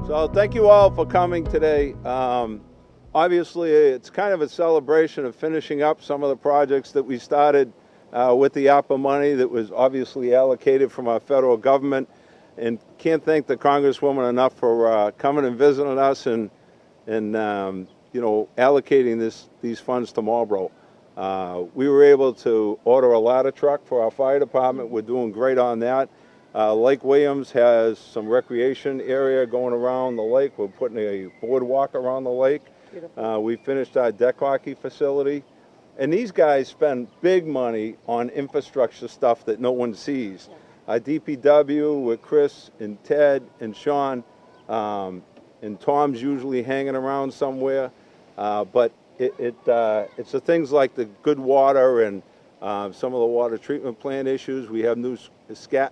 So thank you all for coming today. Obviously, it's kind of a celebration of finishing up some of the projects that we started with the ARPA money that was obviously allocated from our federal government. And can't thank the Congresswoman enough for coming and visiting us and you know, allocating these funds to Marlborough. We were able to order a ladder truck for our fire department. We're doing great on that. Lake Williams has some recreation area going around the lake. We're putting a boardwalk around the lake. We finished our deck hockey facility. And these guys spend big money on infrastructure stuff that no one sees. DPW with Chris and Ted and Sean, and Tom's usually hanging around somewhere. But it's the things like the good water and some of the water treatment plant issues. We have new skaters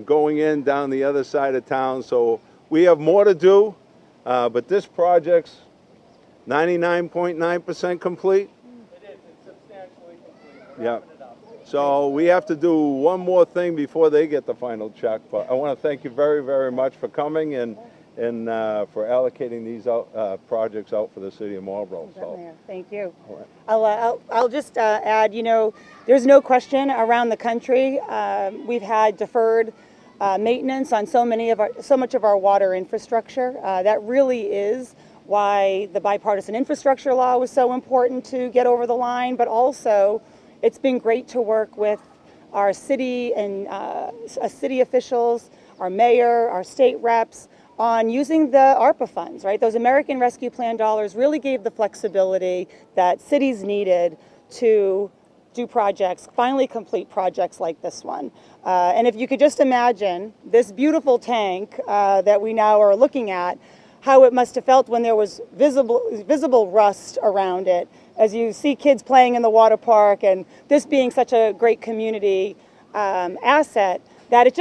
going in down the other side of town. So we have more to do, but this project's 99.9% complete. It is. It's substantially complete. Yeah. So we have to do one more thing before they get the final check. But I want to thank you very, very much for coming and for allocating these projects out for the city of Marlborough. So. Thank you. Right. I'll just add, you know, there's no question around the country we've had deferred maintenance on so much of our water infrastructure. That really is why the bipartisan infrastructure law was so important to get over the line, but also it's been great to work with our city and city officials, our mayor, our state reps, on using the ARPA funds, right? Those American Rescue Plan dollars really gave the flexibility that cities needed to do projects, finally complete projects like this one. And if you could just imagine this beautiful tank that we now are looking at, how it must have felt when there was visible rust around it, as you see kids playing in the water park, and this being such a great community asset, that it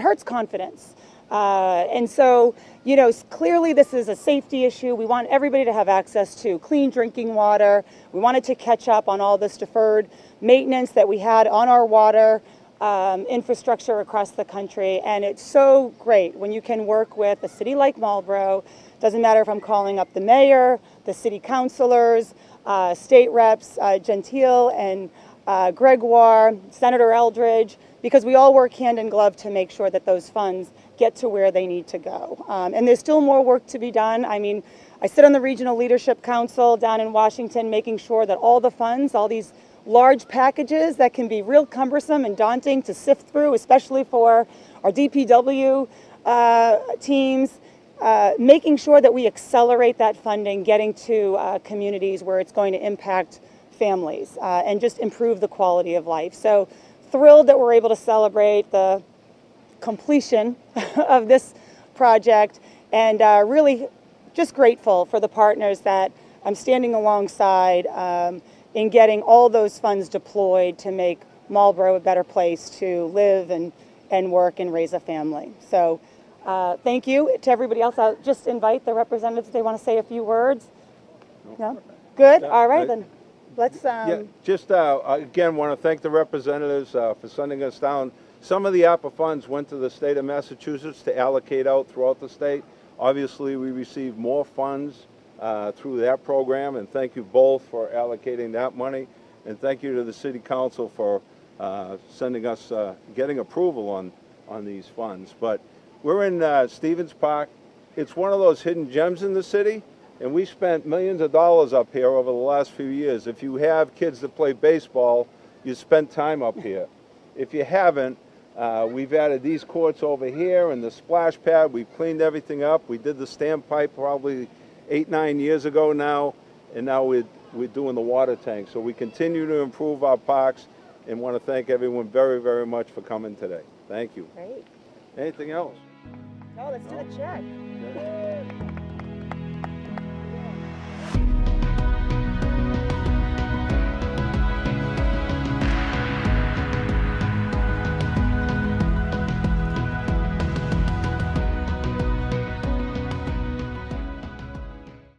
hurts confidence. And so, you know, clearly this is a safety issue. We want everybody to have access to clean drinking water. We wanted to catch up on all this deferred maintenance that we had on our water infrastructure across the country. And it's so great when you can work with a city like Marlborough. Doesn't matter if I'm calling up the mayor, the city councilors, state reps, Gentile and Gregoire, Senator Eldridge, because we all work hand in glove to make sure that those funds get to where they need to go. And there's still more work to be done. I mean, I sit on the Regional Leadership Council down in Washington, making sure that all the funds, all these large packages that can be real cumbersome and daunting to sift through, especially for our DPW teams, making sure that we accelerate that funding, getting to communities where it's going to impact families and just improve the quality of life. So thrilled that we're able to celebrate the completion of this project, and really just grateful for the partners that I'm standing alongside in getting all those funds deployed to make Marlborough a better place to live and work and raise a family. So thank you to everybody else. I'll just invite the representatives if they want to say a few words. No? Good? All right, then. Let's yeah, just again want to thank the representatives for sending us down. Some of the ARPA funds went to the state of Massachusetts to allocate out throughout the state. Obviously, we received more funds through that program, and thank you both for allocating that money. And thank you to the City Council for sending us, getting approval on these funds. But we're in Stevens Park. It's one of those hidden gems in the city. And we spent millions of dollars up here over the last few years. If you have kids that play baseball, you spend time up here. If you haven't, we've added these courts over here and the splash pad. We've cleaned everything up. We did the standpipe probably 8-9 years ago now, and now we're doing the water tank. So we continue to improve our parks, and want to thank everyone very, very much for coming today. Thank you. Great. Anything else? No, let's do the check. Okay.